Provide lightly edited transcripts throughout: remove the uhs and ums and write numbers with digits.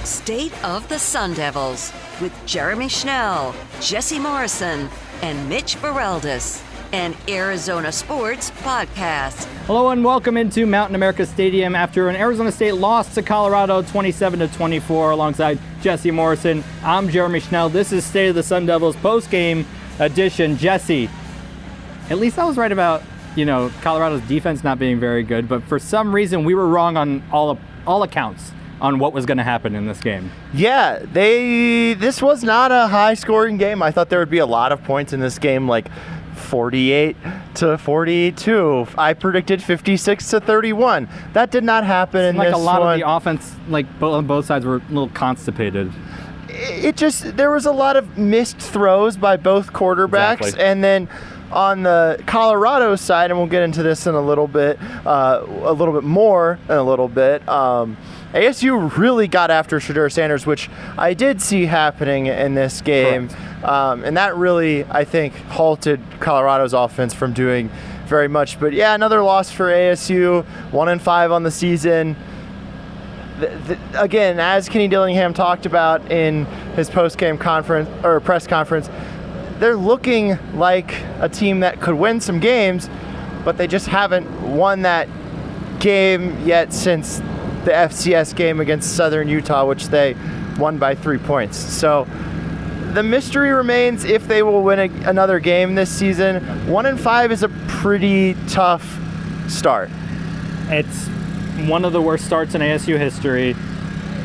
State of the Sun Devils with Jeremy Schnell, Jesse Morrison, and Mitch Bareldes, an Arizona Sports podcast. Hello and welcome into Mountain America Stadium after an Arizona State loss to Colorado 27-24 alongside Jesse Morrison. I'm Jeremy Schnell. This is State of the Sun Devils post-game edition. Jesse, at least I was right about, Colorado's defense not being very good, but for some reason we were wrong on all accounts on what was going to happen in this game. Yeah, this was not a high-scoring game. I thought there would be a lot of points in this game, like 48-42. I predicted 56-31. That did not happen in this one. Like a lot of the offense, on both sides were a little constipated. There was a lot of missed throws by both quarterbacks. Exactly. And then on the Colorado side, and we'll get into this in a little bit more in a little bit, ASU really got after Shedeur Sanders, which I did see happening in this game. And that really, I think, halted Colorado's offense from doing very much. But yeah, another loss for ASU, 1-5 on the season. Again, as Kenny Dillingham talked about in his post-game press conference, they're looking like a team that could win some games, but they just haven't won that game yet since the FCS game against Southern Utah, which they won by 3 points. So the mystery remains if they will win another game this season. 1-5 is a pretty tough start. It's one of the worst starts in ASU history,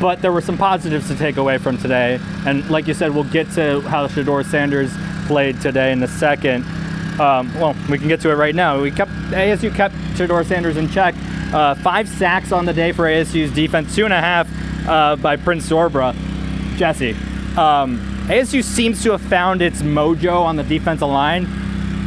but there were some positives to take away from today. And like you said, we'll get to how Shedeur Sanders played today in a second. We can get to it right now. ASU kept Shedeur Sanders in check. 5 sacks on the day for ASU's defense, 2.5 by Prince Sorbra. Jesse, ASU seems to have found its mojo on the defensive line.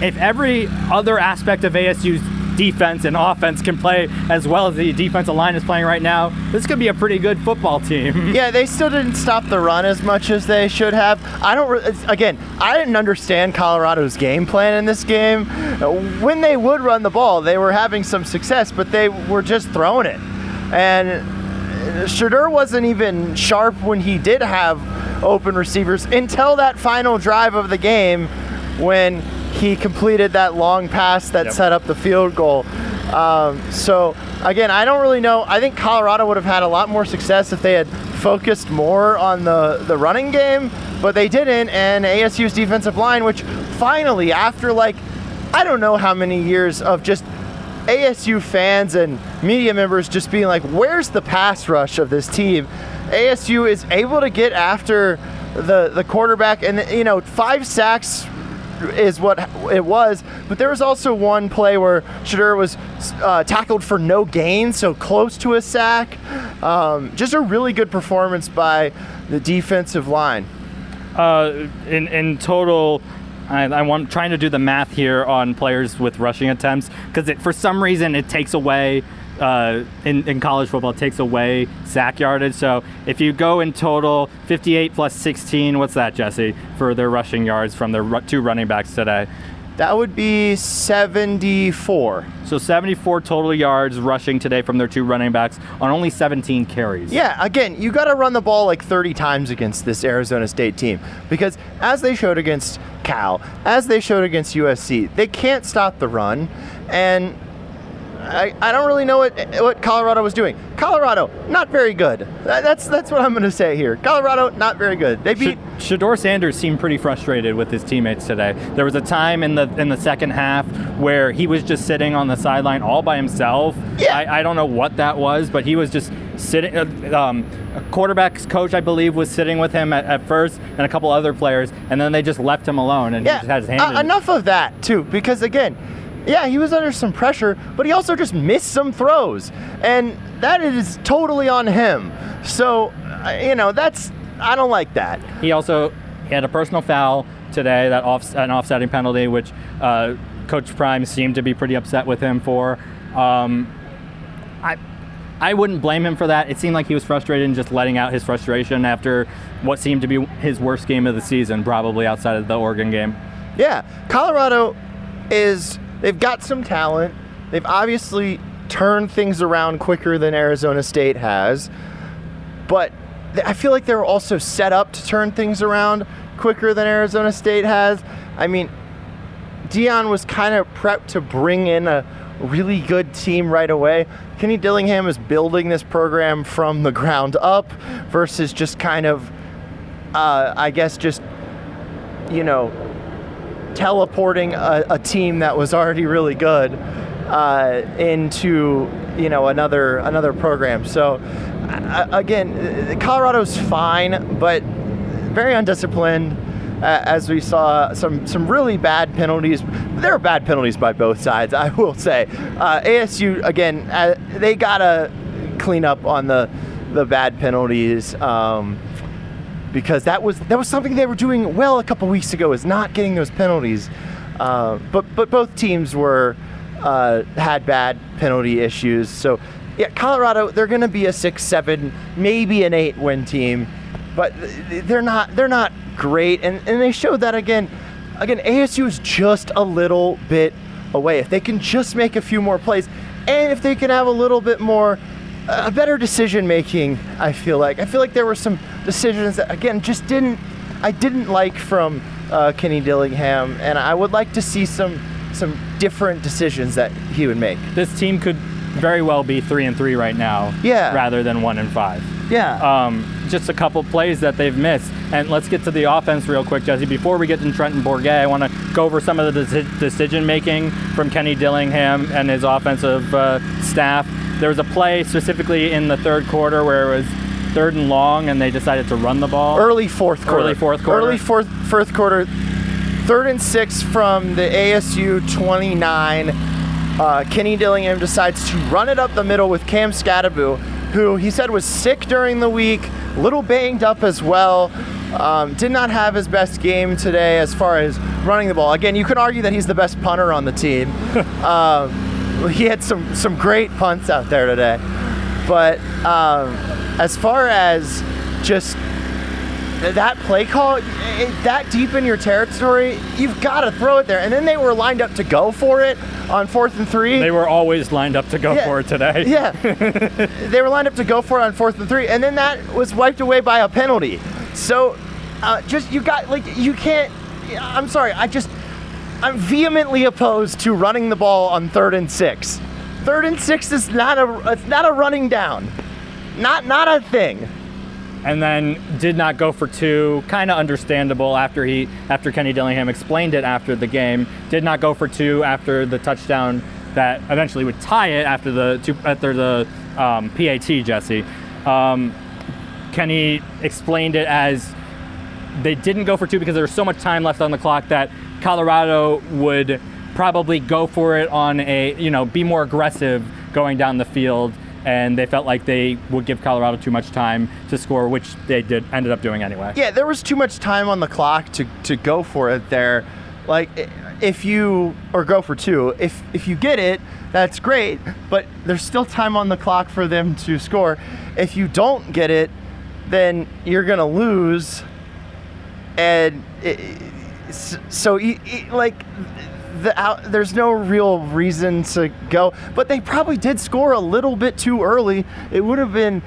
If every other aspect of ASU's defense and offense can play as well as the defensive line is playing right now, this could be a pretty good football team. Yeah, they still didn't stop the run as much as they should have. I didn't understand Colorado's game plan in this game. When they would run the ball, they were having some success, but they were just throwing it. And Shedeur wasn't even sharp when he did have open receivers until that final drive of the game when he completed that long pass that set up the field goal. So, again, I don't really know. I think Colorado would have had a lot more success if they had focused more on the running game, but they didn't, and ASU's defensive line, which finally, after I don't know how many years of just ASU fans and media members just being like, where's the pass rush of this team? ASU is able to get after the quarterback, and 5 sacks is what it was, but there was also one play where Shedeur was tackled for no gain, so close to a sack. Just a really good performance by the defensive line. In total, I'm trying to do the math here on players with rushing attempts, because for some reason it takes away in college football, it takes away sack yardage. So if you go in total 58 plus 16, what's that, Jesse, for their rushing yards from their 2 running backs today? That would be 74. So 74 total yards rushing today from their 2 running backs on only 17 carries. Yeah, again, you got to run the ball 30 times against this Arizona State team, because as they showed against Cal, as they showed against USC, they can't stop the run. And I don't really know what Colorado was doing. Colorado, not very good. That's what I'm going to say here. Colorado, not very good. They beat Shedeur Sanders seemed pretty frustrated with his teammates today. There was a time in the second half where he was just sitting on the sideline all by himself. Yeah. I don't know what that was, but he was just sitting. A quarterback's coach, I believe, was sitting with him at first, and a couple other players, and then they just left him alone, and he just had his hand in. Enough of that, too, because, again, yeah, he was under some pressure, but he also just missed some throws, and that is totally on him. So, I don't like that. He had a personal foul today, an offsetting penalty, which Coach Prime seemed to be pretty upset with him for. I wouldn't blame him for that. It seemed like he was frustrated and just letting out his frustration after what seemed to be his worst game of the season, probably outside of the Oregon game. Yeah, Colorado they've got some talent. They've obviously turned things around quicker than Arizona State has. But I feel like they were also set up to turn things around quicker than Arizona State has. I mean, Deion was kind of prepped to bring in a really good team right away. Kenny Dillingham is building this program from the ground up versus just kind of, I guess, just, teleporting a team that was already really good into, another program. So, again, Colorado's fine, but very undisciplined. As we saw some really bad penalties. There are bad penalties by both sides, I will say. ASU, again, they got to clean up on the bad penalties because that was something they were doing well a couple weeks ago, is not getting those penalties. But both teams had bad penalty issues. So, yeah, Colorado, they're going to be a 6-7, maybe an 8-win team. But they're not great, and they showed that again. ASU is just a little bit away. If they can just make a few more plays, and if they can have a little bit more, a better decision making, I feel like there were some decisions that again I didn't like from Kenny Dillingham, and I would like to see some different decisions that he would make. This team could very well be 3-3 right now, rather than 1-5. Yeah. Just a couple plays that they've missed. And let's get to the offense real quick, Jesse. Before we get to Trenton Bourget, I want to go over some of the decision-making from Kenny Dillingham and his offensive staff. There was a play specifically in the third quarter where it was 3rd and long, and they decided to run the ball. Early fourth quarter. 3rd and 6 from the ASU 29. Kenny Dillingham decides to run it up the middle with Cam Scadaboo, who he said was sick during the week, a little banged up as well. Did not have his best game today as far as running the ball. Again, you could argue that he's the best punter on the team. He had some great punts out there today. But as far as just that play call, that deep in your territory, you've got to throw it there. And then they were lined up to go for it on 4th and 3. They were always lined up to go for it today. Yeah. They were lined up to go for it on 4th and 3. And then that was wiped away by a penalty. So you can't, I'm sorry, I'm vehemently opposed to running the ball on 3rd and 6. 3rd and 6 is not a running down. Not a thing. And then did not go for 2. Kind of understandable after Kenny Dillingham explained it after the game. Did not go for 2 after the touchdown that eventually would tie it after the PAT, Jesse. Kenny explained it as they didn't go for 2 because there was so much time left on the clock that Colorado would probably go for it on be more aggressive going down the field. And they felt like they would give Colorado too much time to score, which they ended up doing anyway. Yeah, there was too much time on the clock to go for it there. Like, or go for 2. If you get it, that's great, but there's still time on the clock for them to score. If you don't get it, then you're going to lose. And there's no real reason to go, but they probably did score a little bit too early. It would have been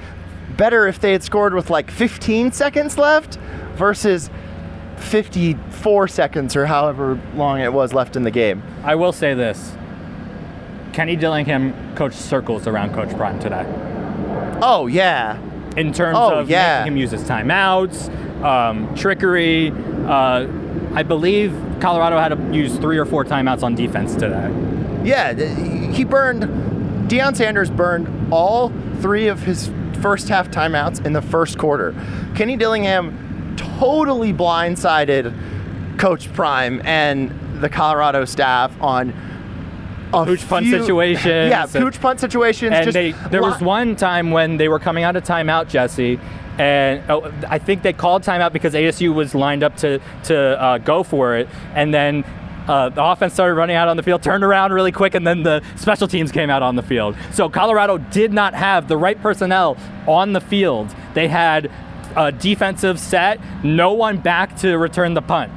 better if they had scored with like 15 seconds left versus 54 seconds or however long it was left in the game. I will say this. Kenny Dillingham coached circles around Coach Prime today. Oh, yeah. In terms of making him use his timeouts, trickery. I believe Colorado had to use 3 or 4 timeouts on defense today. Yeah, Deion Sanders burned all 3 of his first half timeouts in the first quarter. Kenny Dillingham totally blindsided Coach Prime and the Colorado staff on pooch punt situations. Yeah, pooch punt situations. And there was one time when they were coming out of timeout, Jesse, and I think they called timeout because ASU was lined up to go for it, and then the offense started running out on the field, turned around really quick, and then the special teams came out on the field. So Colorado did not have the right personnel on the field. They had a defensive set, no one back to return the punt.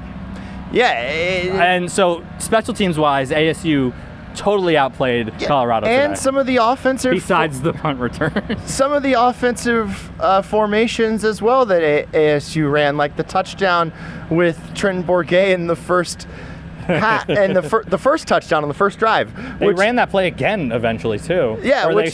Yeah. And so special teams-wise, ASU totally outplayed Colorado and today. some of the offensive, besides the punt return. some of the offensive formations as well that ASU ran, like the touchdown with Trenton Bourget in the first and the first touchdown on the first drive. They ran that play again eventually too. Yeah, or they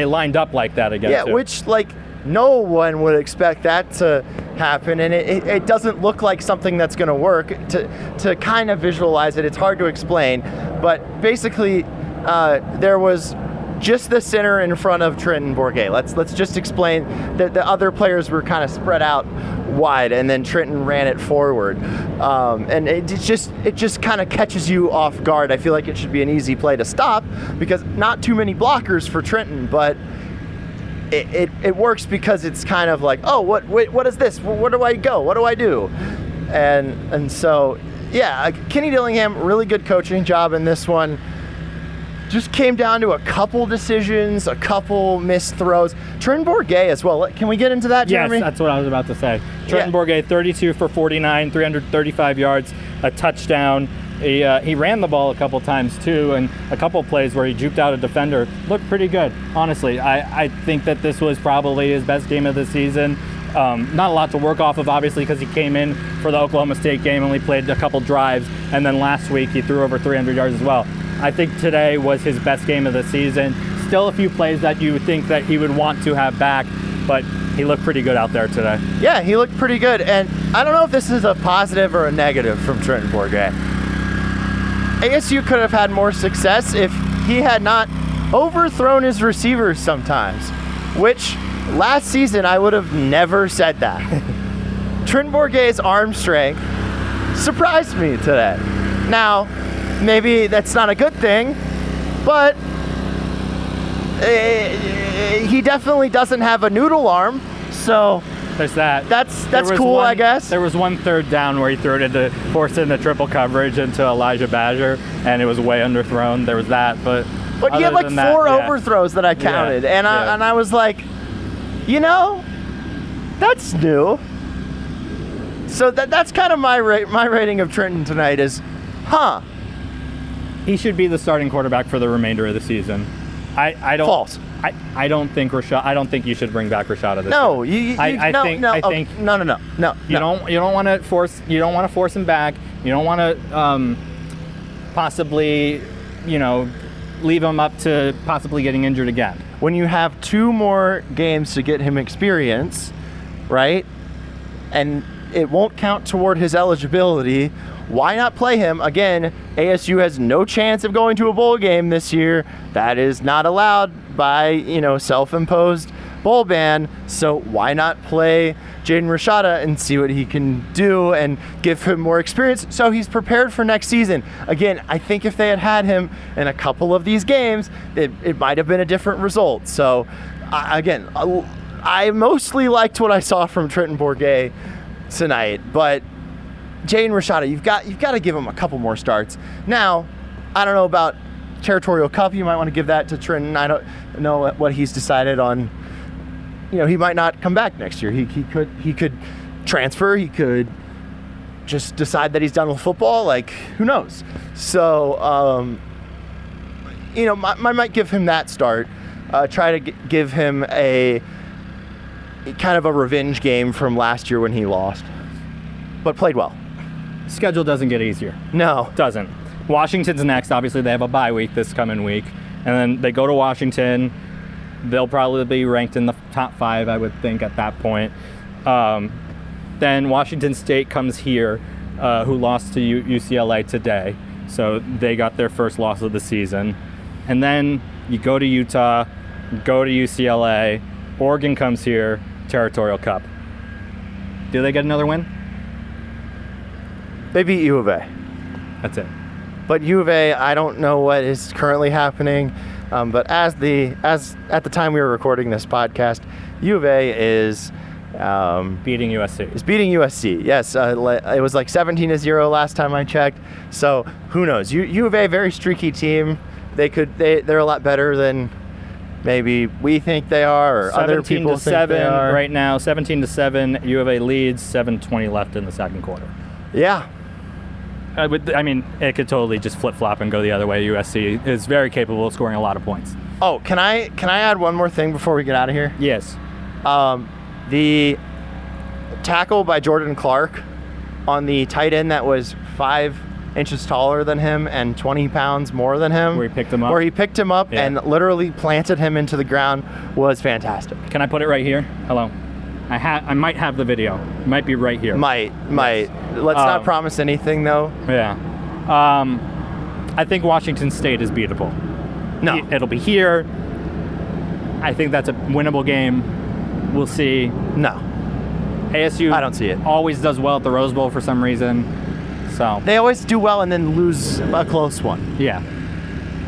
lined up like that again. Yeah, too. which like no one would expect that to happen, and it doesn't look like something that's going to work. To kind of visualize it, it's hard to explain, but basically there was just the center in front of Trenton Bourget. Let's just explain that the other players were kind of spread out wide, and then Trenton ran it forward, and it just kind of catches you off guard. I feel like it should be an easy play to stop because not too many blockers for Trenton, but it works because it's kind of like, oh, what is this? Where do I go? What do I do? And so yeah, Kenny Dillingham, really good coaching job in this one. Just came down to a couple decisions, a couple missed throws. Trenton Bourget as well. Can we get into that, Jeremy? Yes, that's what I was about to say. Trenton Bourget, 32 for 49, 335 yards, a touchdown. He ran the ball a couple times too, and a couple plays where he juked out a defender. Looked pretty good, honestly. I think that this was probably his best game of the season. Not a lot to work off of, obviously, because he came in for the Oklahoma State game, only played a couple drives, and then last week he threw over 300 yards as well. I think today was his best game of the season. Still a few plays that you think that he would want to have back, but he looked pretty good out there today. Yeah, he looked pretty good, and I don't know if this is a positive or a negative from Trenton Bourget. ASU could have had more success if he had not overthrown his receivers sometimes, which last season I would have never said that. Trenton Bourget's arm strength surprised me today. Now, maybe that's not a good thing, but he definitely doesn't have a noodle arm, so there's that. That's cool, I guess. There was one third down where he threw it to force in the triple coverage into Elijah Badger, and it was way underthrown. There was that, but he had like four overthrows that I counted, and I was like, that's new. So that's kind of my rating of Trenton tonight is, he should be the starting quarterback for the remainder of the season. I don't. False. I don't think Rashad. I don't think you should bring back Rashad this No, year. I think. No. You don't want to force. You don't want to force him back. You don't want to possibly, leave him up to possibly getting injured again. When you have 2 more games to get him experience, right? And it won't count toward his eligibility. Why not play him? Again, ASU has no chance of going to a bowl game this year. That is not allowed by, self-imposed bowl ban. So why not play Jaden Rashada and see what he can do and give him more experience so he's prepared for next season? Again, I think if they had him in a couple of these games, it might have been a different result. So, again, I mostly liked what I saw from Trenton Bourget tonight, but Jaden Rashada, you've got to give him a couple more starts. Now, I don't know about Territorial Cup. You might want to give that to Trenton. I don't know what he's decided on. He might not come back next year. He could transfer. He could just decide that he's done with football. Like, who knows? So, I might give him that start. Try to give him a kind of a revenge game from last year when he lost, but played well. Schedule doesn't get easier. No. It doesn't. Washington's next. Obviously, they have a bye week this coming week. And then they go to Washington. They'll probably be ranked in the top 5, I would think, at that point. Then Washington State comes here, who lost to UCLA today. So they got their first loss of the season. And then you go to Utah, go to UCLA. Oregon comes here, Territorial Cup. Do they get another win? They beat U of A. That's it. But U of A, I don't know what is currently happening. But as at the time we were recording this podcast, U of A is beating USC. Is beating USC. Yes, it was like 17-0 last time I checked. So who knows? U of A, very streaky team. They're a lot better than maybe we think they are, or other people think they are. Right now, 17-7. U of A leads. 7:20 left in the second quarter. Yeah. I mean, it could totally just flip-flop and go the other way. USC is very capable of scoring a lot of points. Oh, can I add one more thing before we get out of here? Yes. The tackle by Jordan Clark on the tight end that was 5 inches taller than him and 20 pounds more than him. Where he picked him up? And literally planted him into the ground was fantastic. Can I put it right here? Hello. I might have the video. It might be right here. Might. Let's not promise anything, though. Yeah. I think Washington State is beatable. No. It'll be here. I think that's a winnable game. We'll see. No. ASU, I don't see it. Always does well at the Rose Bowl for some reason. So they always do well and then lose a close one. Yeah.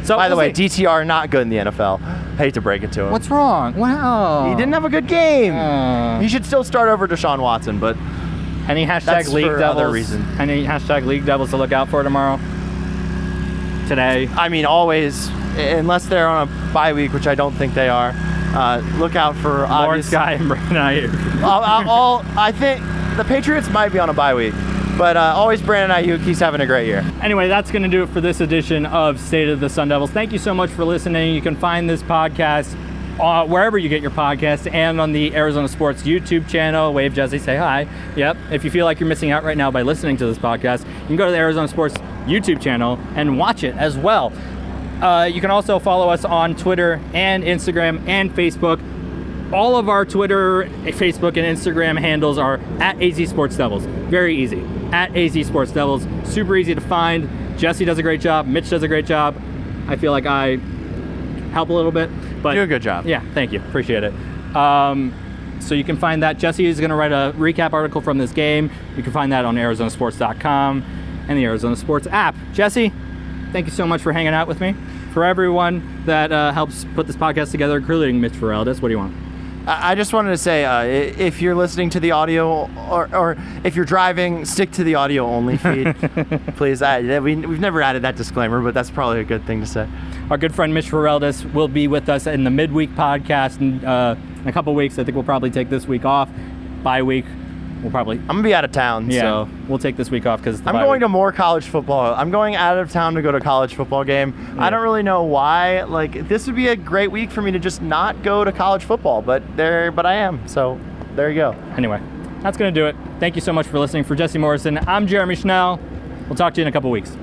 So by the way, DTR not good in the NFL. Hate to break it to him. What's wrong? Wow. He didn't have a good game. He should still start over Deshaun Watson, but any hashtag League Devils? Other reason. Any hashtag League Devils to look out for tomorrow? Today? I mean, always, unless they're on a bye week, which I don't think they are. Look out for Lawrence Guy and Brandon Ayuk. I think the Patriots might be on a bye week, but always Brandon Ayuk. He's having a great year. Anyway, that's going to do it for this edition of State of the Sun Devils. Thank you so much for listening. You can find this podcast wherever you get your podcasts and on the Arizona Sports YouTube channel. Wave, Jesse, say hi. Yep. If you feel like you're missing out right now by listening to this podcast, you can go to the Arizona Sports YouTube channel and watch it as well. You can also follow us on Twitter and Instagram and Facebook. All of our Twitter, Facebook, and Instagram handles are at AZ Sports Devils. Very easy. At AZ Sports Devils. Super easy to find. Jesse does a great job. Mitch does a great job. I feel like I help a little bit. But do a good job. Yeah, thank you. Appreciate it. So you can find that. Jesse is going to write a recap article from this game. You can find that on ArizonaSports.com and the Arizona Sports app. Jesse, thank you so much for hanging out with me. For everyone that helps put this podcast together, including Mitch Ferraldis, what do you want? I just wanted to say, if you're listening to the audio or if you're driving, stick to the audio only feed, please. We've never added that disclaimer, but that's probably a good thing to say. Our good friend Mitch Ferraldis will be with us in the midweek podcast in a couple weeks. I think we'll probably take this week off. Bye week. I'm gonna be out of town, so we'll take this week off because I'm going to more college football. I'm going out of town to go to a college football game. Yeah. I don't really know why. Like, this would be a great week for me to just not go to college football, but I am. So there you go. Anyway, that's gonna do it. Thank you so much for listening. For Jesse Morrison, I'm Jeremy Schnell. We'll talk to you in a couple weeks.